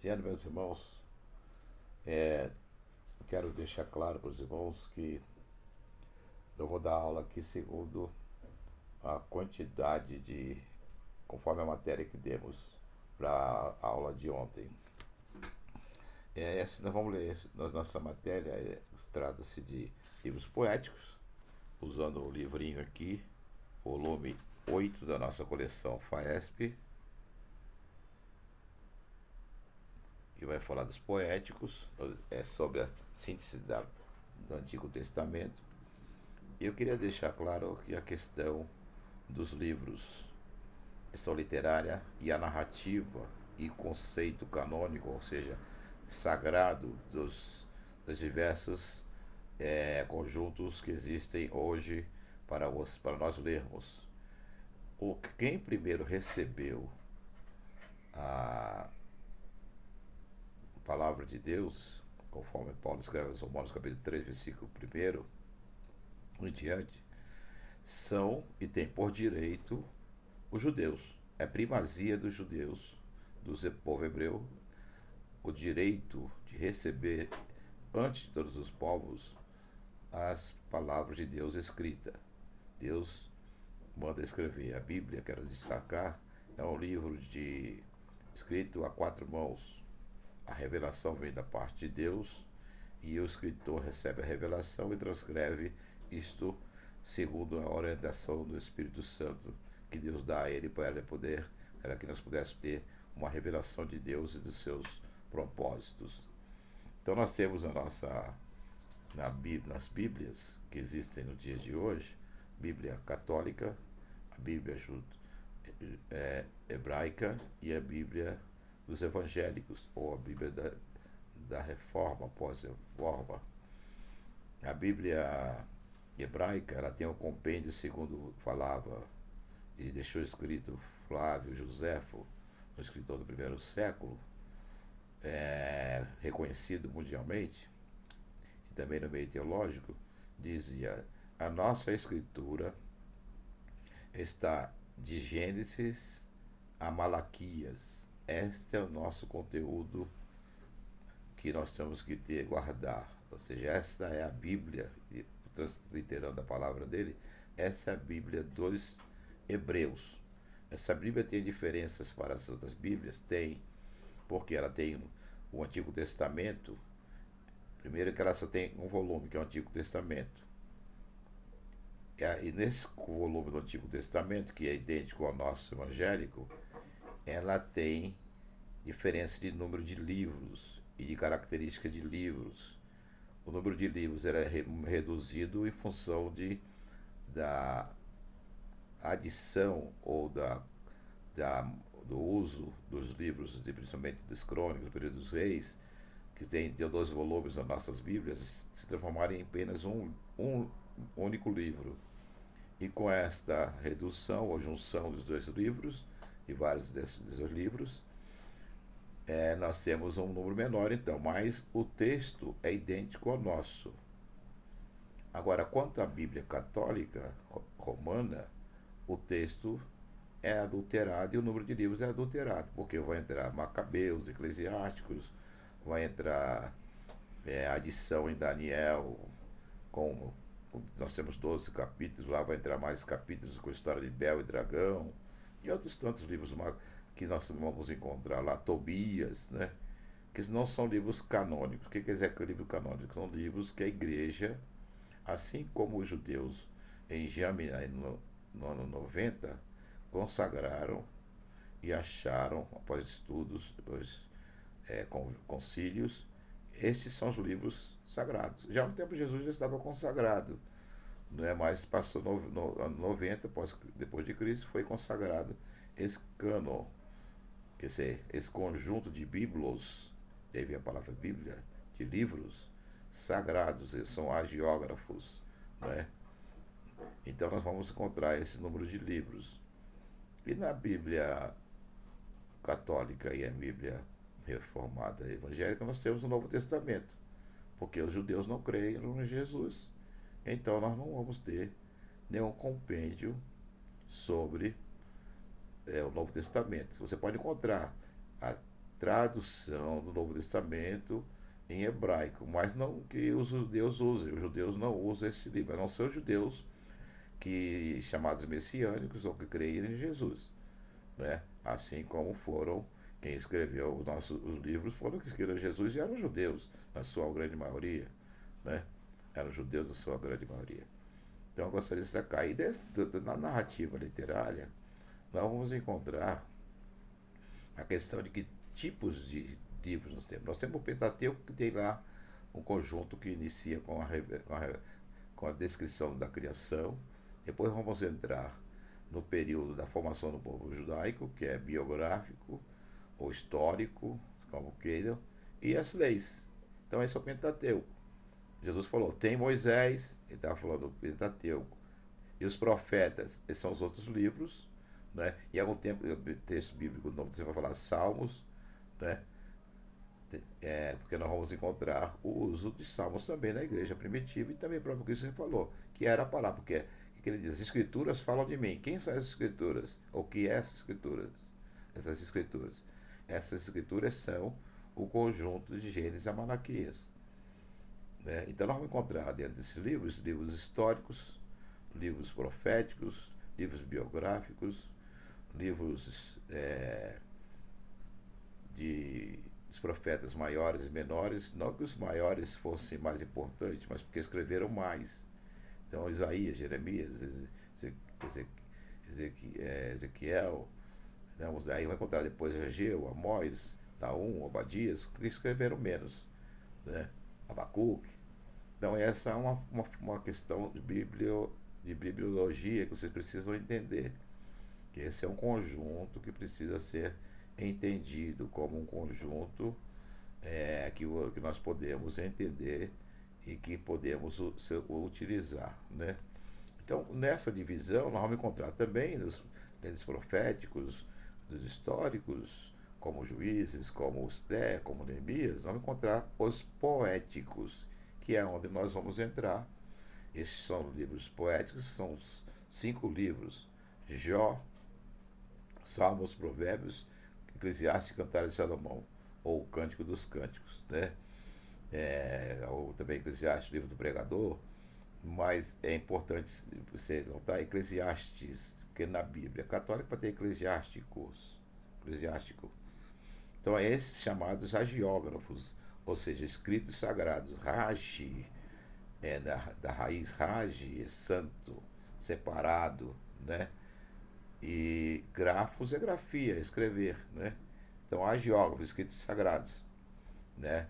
Sendo, meus irmãos, quero deixar claro para os irmãos que eu vou dar aula aqui segundo a quantidade conforme a matéria que demos para a aula de ontem. Nós vamos ler na nossa matéria, trata-se de livros poéticos, usando o livrinho aqui, volume 8 da nossa coleção FAESP, e vai falar dos poéticos, sobre a síntese do Antigo Testamento. E eu queria deixar claro que a questão dos livros, questão literária e a narrativa e conceito canônico, ou seja, sagrado dos diversos conjuntos que existem hoje para nós lermos. Quem primeiro recebeu a palavra de Deus, conforme Paulo escreve em Romanos capítulo 3, versículo 1 em diante, são e tem por direito os judeus. É primazia dos judeus, do povo hebreu, o direito de receber, antes de todos os povos, as palavras de Deus escritas. Deus manda escrever. A Bíblia, quero destacar, é um livro escrito a 4 mãos. A revelação vem da parte de Deus e o escritor recebe a revelação e transcreve isto segundo a orientação do Espírito Santo que Deus dá a ele para que nós pudéssemos ter uma revelação de Deus e dos seus propósitos. Então nós temos nas Bíblias que existem no dia de hoje, Bíblia católica, a Bíblia hebraica e a Bíblia dos evangélicos, ou a Bíblia da Reforma, pós-Reforma. A Bíblia hebraica, ela tem um compêndio, segundo falava e deixou escrito Flávio Joséfo, um escritor do primeiro século, reconhecido mundialmente, e também no meio teológico, dizia: a nossa escritura está de Gênesis a Malaquias. Este é o nosso conteúdo que nós temos que guardar. Ou seja, esta é a Bíblia, transliterando a palavra dele, essa é a Bíblia dos hebreus. Essa Bíblia tem diferenças para as outras Bíblias? Tem, porque ela tem o Antigo Testamento. Primeiro que ela só tem um volume, que é o Antigo Testamento. E nesse volume do Antigo Testamento, que é idêntico ao nosso evangélico, ela tem diferença de número de livros e de característica de livros. O número de livros era reduzido em função da adição ou do uso dos livros, principalmente dos crônicos, do período dos reis, que tem 12 volumes nas nossas Bíblias, se transformarem em apenas um único livro. E com esta redução ou junção dos dois livros, e vários desses dois livros, nós temos um número menor, então, mas o texto é idêntico ao nosso. Agora, quanto à Bíblia católica romana, o texto é adulterado e o número de livros é adulterado, porque vai entrar Macabeus, Eclesiásticos, vai entrar adição em Daniel, nós temos 12 capítulos, lá vai entrar mais capítulos com a história de Bel e Dragão, e outros tantos livros que nós vamos encontrar lá, Tobias, né? Que não são livros canônicos. O que quer dizer livro canônico? São livros que a igreja, assim como os judeus em Jame, no ano 90, consagraram e acharam, após estudos, depois concílios, estes são os livros sagrados. Já no tempo de Jesus já estava consagrado, não é mais, passou no ano 90, depois de Cristo, foi consagrado esse cânon, esse conjunto de bíblos, daí vem a palavra Bíblia, de livros sagrados, eles são agiógrafos, não é? Então nós vamos encontrar esse número de livros. E na Bíblia católica e a Bíblia reformada evangélica, nós temos o Novo Testamento, porque os judeus não creem em Jesus, então nós não vamos ter nenhum compêndio sobre o Novo Testamento. Você pode encontrar tradução do Novo Testamento em hebraico, mas não que os judeus usem. Os judeus não usam esse livro, a não ser os judeus que chamados messiânicos ou que creem em Jesus, né? Assim como foram quem escreveu os livros foram que escreveram Jesus e eram judeus, na sua grande maioria, né? Eram judeus na sua grande maioria. Então eu gostaria de destacar. E na narrativa literária, nós vamos encontrar a questão de que tipos de livros nós temos. Nós temos o Pentateuco, que tem lá um conjunto que inicia com a descrição da criação. Depois vamos entrar no período da formação do povo judaico, que é biográfico ou histórico, como queiram, e as leis. Então esse é o Pentateuco. Jesus falou, tem Moisés, ele estava falando do Pentateuco, e os profetas, esses são os outros livros, né? E há algum tempo, o texto bíblico novo, você vai falar Salmos, né? Porque nós vamos encontrar o uso de salmos também na igreja primitiva e também próprio que você falou, que era a palavra, porque que ele diz, as escrituras falam de mim. Quem são as escrituras? O que é essas escrituras? Essas escrituras. Essas escrituras são o conjunto de Gênesis a Malaquias. Né? Então nós vamos encontrar dentro desses livros históricos, livros proféticos, livros biográficos, livros dos profetas maiores e menores, não que os maiores fossem mais importantes, mas porque escreveram mais. Então, Isaías, Jeremias, Ezequiel, né? Aí vai encontrar depois Ageu, Amós, Naum, Obadias, que escreveram menos, né? Abacuque. Então, essa é uma questão de bibliologia que vocês precisam entender, que esse é um conjunto que precisa ser entendido como um conjunto que nós podemos entender e que podemos utilizar, né? Então, nessa divisão, nós vamos encontrar também nos proféticos, dos históricos, como Juízes, como Osté, como Neemias, nós vamos encontrar os poéticos, que é onde nós vamos entrar. Esses são livros poéticos, são 5 livros: Jó, Salmos, Provérbios, Eclesiastes, Cantares de Salomão, ou o Cântico dos Cânticos, né? Ou também Eclesiastes, livro do pregador, mas é importante você notar Eclesiastes, porque na Bíblia católica vai ter eclesiástico. Então é esses chamados hagiógrafos, ou seja, escritos sagrados. Ragi, da raiz ragi, é santo, separado, né? E grafos é grafia, escrever, né? Então hagiógrafos, escritos sagrados, né?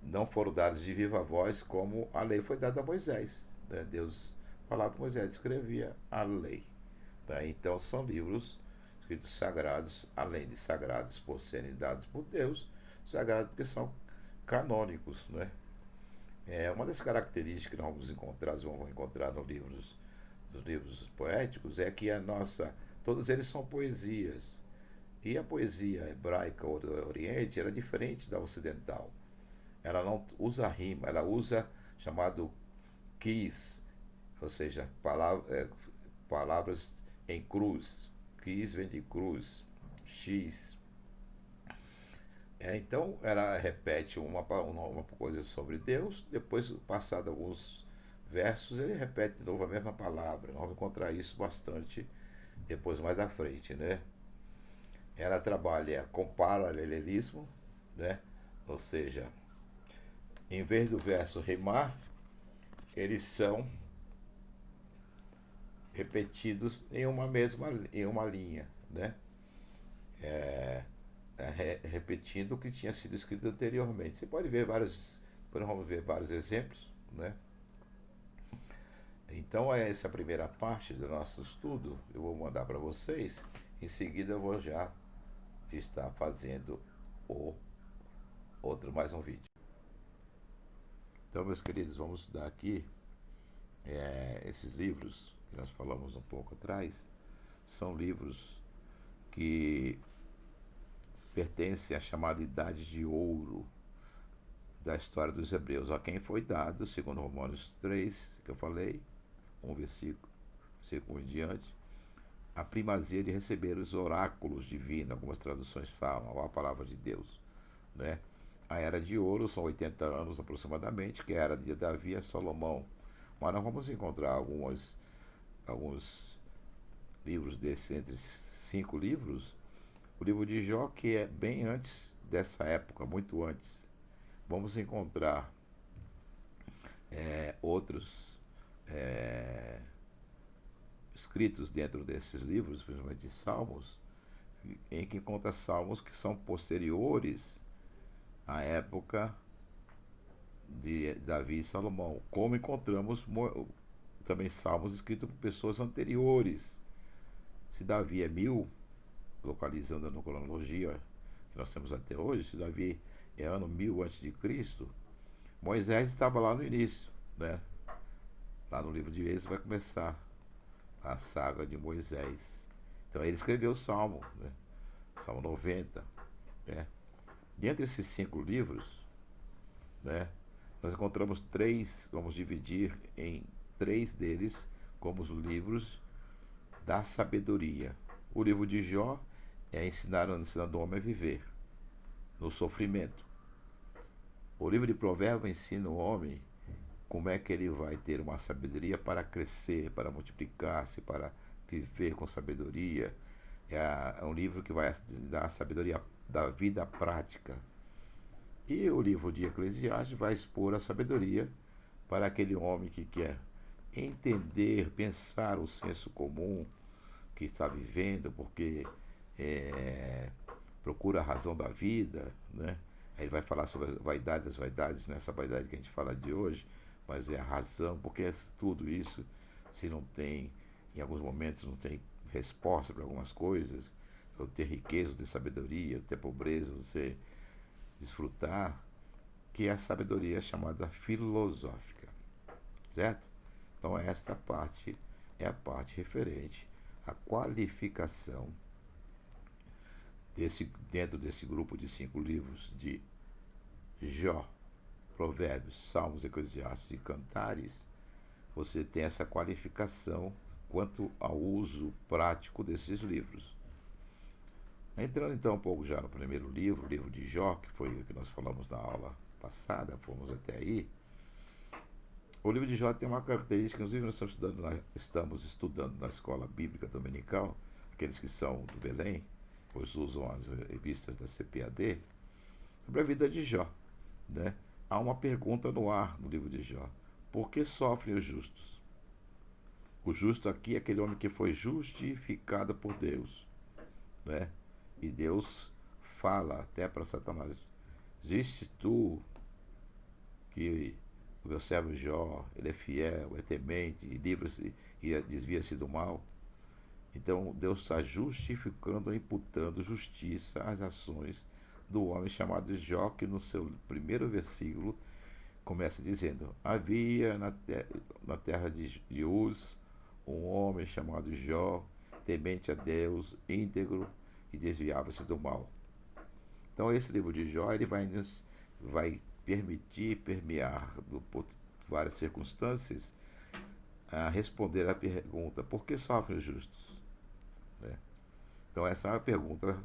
Não foram dados de viva voz como a lei foi dada a Moisés, né? Deus falava para Moisés, escrevia a lei, tá? Então são livros escritos sagrados, além de sagrados por serem dados por Deus, sagrados porque são canônicos, né? Uma das características que nós vamos encontrar nos livros poéticos é que todos eles são poesias. E a poesia hebraica ou do Oriente era diferente da ocidental. Ela não usa rima, ela usa chamado quis, ou seja, palavras em cruz. Quis vem de cruz, X. Então ela repete uma coisa sobre Deus, depois, passado alguns versos, ele repete de novo a mesma palavra. Nós vamos encontrar isso bastante depois mais à frente, né? Ela trabalha com paralelismo, né? Ou seja, em vez do verso rimar, eles são repetidos em uma linha, né? Repetindo o que tinha sido escrito anteriormente. Você pode ver vamos ver vários exemplos, né? Então essa primeira parte do nosso estudo eu vou mandar para vocês. Em seguida eu vou já estar fazendo mais um vídeo. Então, meus queridos, vamos estudar aqui esses livros que nós falamos um pouco atrás. São livros que pertencem à chamada Idade de Ouro da história dos Hebreus, a quem foi dado, segundo Romanos 3, que eu falei, um versículo em diante, a primazia de receber os oráculos divinos, algumas traduções falam, ou a palavra de Deus, né? A Era de Ouro são 80 anos aproximadamente, que é a Era de Davi e Salomão. Mas nós vamos encontrar alguns livros desses, entre 5 livros, o livro de Jó, que é bem antes dessa época, muito antes. Vamos encontrar outros é, escritos dentro desses livros, principalmente Salmos, em que conta salmos que são posteriores à época de Davi e Salomão, como encontramos também salmos escritos por pessoas anteriores. Se Davi é 1000, localizando na cronologia que nós temos até hoje, se Davi é ano 1000 antes de Cristo, Moisés estava lá no início, né? Lá no livro de Êxodo vai começar a saga de Moisés. Então ele escreveu o Salmo, né? Salmo 90, né? Dentre esses 5 livros, né, nós encontramos 3, vamos dividir em 3 deles como os livros da sabedoria. O livro de Jó é ensinando o homem a viver no sofrimento. O livro de Provérbios ensina o homem como é que ele vai ter uma sabedoria para crescer, para multiplicar-se, para viver com sabedoria. É um livro que vai dar a sabedoria da vida prática. E o livro de Eclesiastes vai expor a sabedoria para aquele homem que quer entender, pensar o senso comum que está vivendo, porque procura a razão da vida, né? Aí ele vai falar sobre a vaidade das vaidades, nessa vaidade que a gente fala de hoje, mas é a razão, porque tudo isso, se não tem, em alguns momentos, não tem resposta para algumas coisas, ou ter riqueza, ou ter sabedoria, ou ter pobreza, você desfrutar, que a sabedoria é chamada filosófica, certo? Então esta parte é a parte referente à qualificação dentro desse grupo de 5 livros de Jó, Provérbios, Salmos, Eclesiastes e Cantares. Você tem essa qualificação quanto ao uso prático desses livros. Entrando então um pouco já no primeiro livro, o livro de Jó, que foi o que nós falamos na aula passada, fomos até aí. O livro de Jó tem uma característica, inclusive nós estamos estudando na escola bíblica dominical, aqueles que são do Belém, pois usam as revistas da CPAD, sobre a vida de Jó, né? Há uma pergunta no ar no livro de Jó: por que sofrem os justos? O justo aqui é aquele homem que foi justificado por Deus, né? E Deus fala até para Satanás: disse tu que o meu servo Jó, ele é fiel, é temente, e livra-se e desvia-se do mal. Então Deus está justificando, imputando justiça às ações do homem chamado Jó, que no seu primeiro versículo começa dizendo: havia na terra de Uz um homem chamado Jó, temente a Deus, íntegro, e desviava-se do mal. Então esse livro de Jó ele vai permitir permear por várias circunstâncias a responder à pergunta: por que sofrem os justos? Né? Então essa é uma pergunta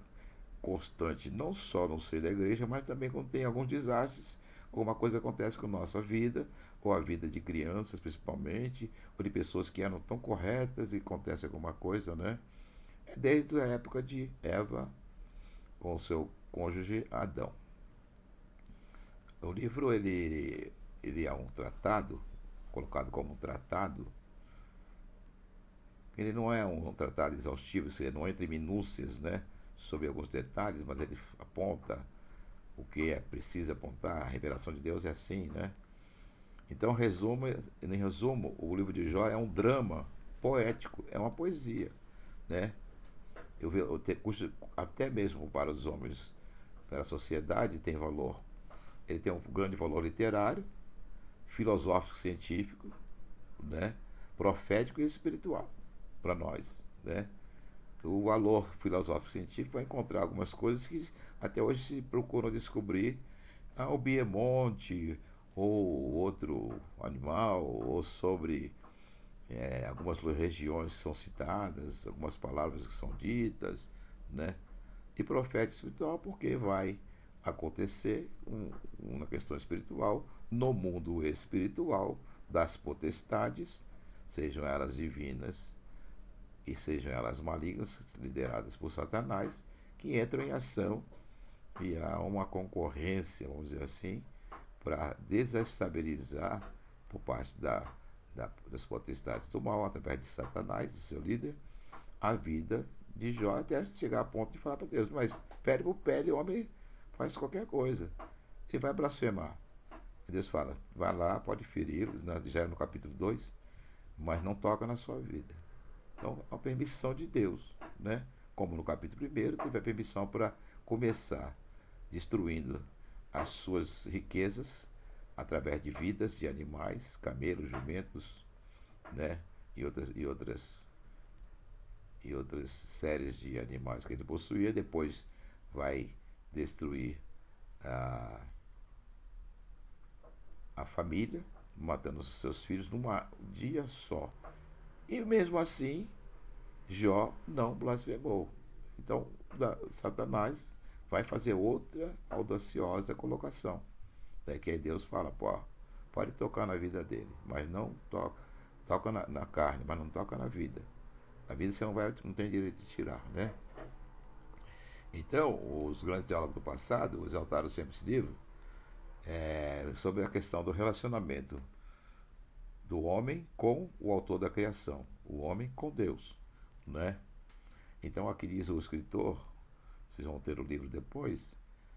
constante, não só no seio da igreja, mas também quando tem alguns desastres, ou uma coisa acontece com a nossa vida, ou a vida de crianças principalmente, ou de pessoas que eram tão corretas e acontece alguma coisa, né? É desde a época de Eva com o seu cônjuge Adão. O livro ele é um tratado, colocado como um tratado. Ele não é um tratado exaustivo, ele não entra em minúcias, né, sobre alguns detalhes, mas ele aponta o que é preciso apontar. A revelação de Deus é assim, né? Então, em resumo, o livro de Jó é um drama poético, é uma poesia, né? Até mesmo para os homens, para a sociedade, tem valor. Ele tem um grande valor literário, filosófico, científico, né, profético e espiritual para nós, né? O valor filosófico científico vai encontrar algumas coisas que até hoje se procuram descobrir. O biemonte ou outro animal, ou sobre algumas regiões são citadas, algumas palavras que são ditas, né? E profeta espiritual porque vai acontecer uma questão espiritual no mundo espiritual das potestades, sejam elas divinas e sejam elas malignas, lideradas por Satanás, que entram em ação e há uma concorrência, vamos dizer assim, para desestabilizar por parte das potestades do mal, através de Satanás, do seu líder, a vida de Jó, até chegar a ponto de falar para Deus, mas pele por pele, o homem faz qualquer coisa. Ele vai blasfemar. E Deus fala, vai lá, pode ferir, já é no capítulo 2, mas não toca na sua vida. Então, a permissão de Deus, né? Como no capítulo 1, teve a permissão para começar destruindo as suas riquezas através de vidas de animais, camelos, jumentos, né? E outras séries de animais que ele possuía. Depois vai destruir a família, matando os seus filhos num dia só. E mesmo assim, Jó não blasfemou. Então, Satanás vai fazer outra audaciosa colocação. Que aí Deus fala, pô, pode tocar na vida dele, mas não toca. Toca na carne, mas não toca na vida. A vida você não tem direito de tirar, né? Então, os grandes teólogos do passado exaltaram sempre esse livro sobre a questão do relacionamento do homem com o autor da criação, o homem com Deus, né? Então, aqui diz o escritor, vocês vão ter o livro depois,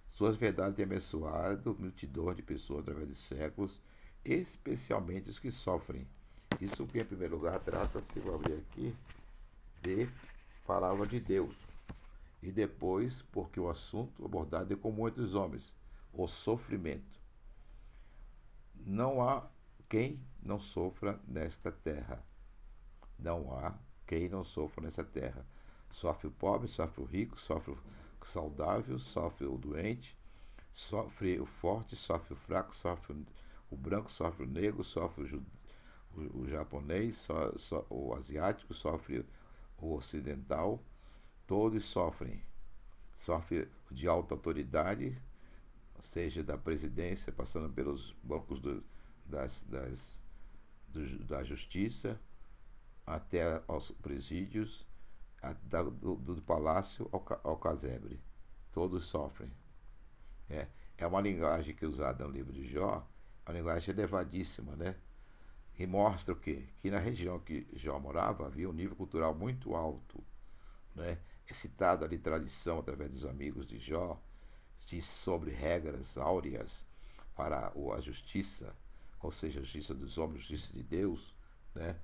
suas verdades têm abençoado multidão de pessoas através de séculos, especialmente os que sofrem. Isso que, em primeiro lugar, trata-se, vou abrir aqui, de palavra de Deus. E depois, porque o assunto abordado é comum entre os homens, o sofrimento. Não há quem não sofra nesta terra. Não há quem não sofra nessa terra. Sofre o pobre, sofre o rico, sofre o saudável, sofre o doente, sofre o forte, sofre o fraco, sofre o branco, sofre o negro, sofre o japonês, o asiático, sofre o ocidental. Todos sofrem. Sofre de alta autoridade, seja da presidência, passando pelos bancos da justiça, até aos presídios, do palácio ao casebre. Todos sofrem. É uma linguagem que é usada no livro de Jó, uma linguagem elevadíssima, né? E mostra o quê? Que na região que Jó morava havia um nível cultural muito alto, né? É citado ali tradição através dos amigos de Jó, sobre regras áureas para a justiça, ou seja, a justiça dos homens, a justiça de Deus, né?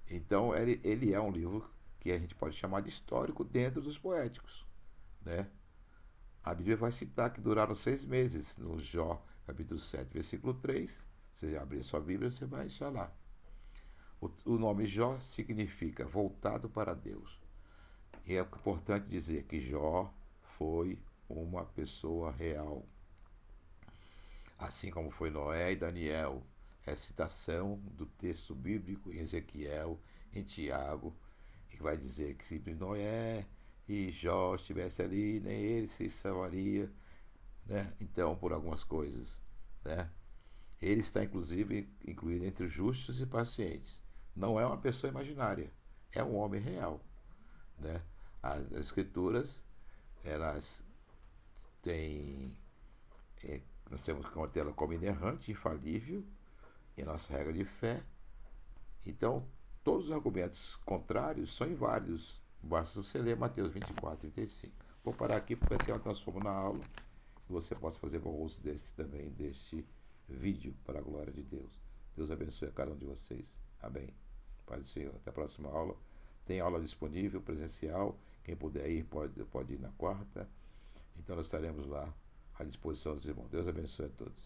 Então ele é um livro que a gente pode chamar de histórico dentro dos poéticos, né? A Bíblia vai citar que duraram 6 meses, no Jó, capítulo 7, versículo 3. Você abrir sua Bíblia, você vai achar lá. O nome Jó significa voltado para Deus. E é importante dizer que Jó foi uma pessoa real. Assim como foi Noé e Daniel. É citação do texto bíblico em Ezequiel, em Tiago, que vai dizer que se Noé e Jó estivesse ali, nem ele se salvaria, né? Então, por algumas coisas, né? Ele está inclusive incluído entre os justos e pacientes. Não é uma pessoa imaginária, é um homem real, né? As escrituras, elas têm, nós temos que mantê-la como inerrante, infalível, em nossa regra de fé. Então, todos os argumentos contrários são inválidos. Basta você ler Mateus 24, 35. Vou parar aqui porque tem uma transformo na aula. E você possa fazer bom uso deste vídeo, para a glória de Deus. Deus abençoe a cada um de vocês. Amém. Paz do Senhor. Até a próxima aula. Tem aula disponível, presencial. Quem puder ir, pode ir na quarta. Então, nós estaremos lá à disposição dos irmãos. Deus abençoe a todos.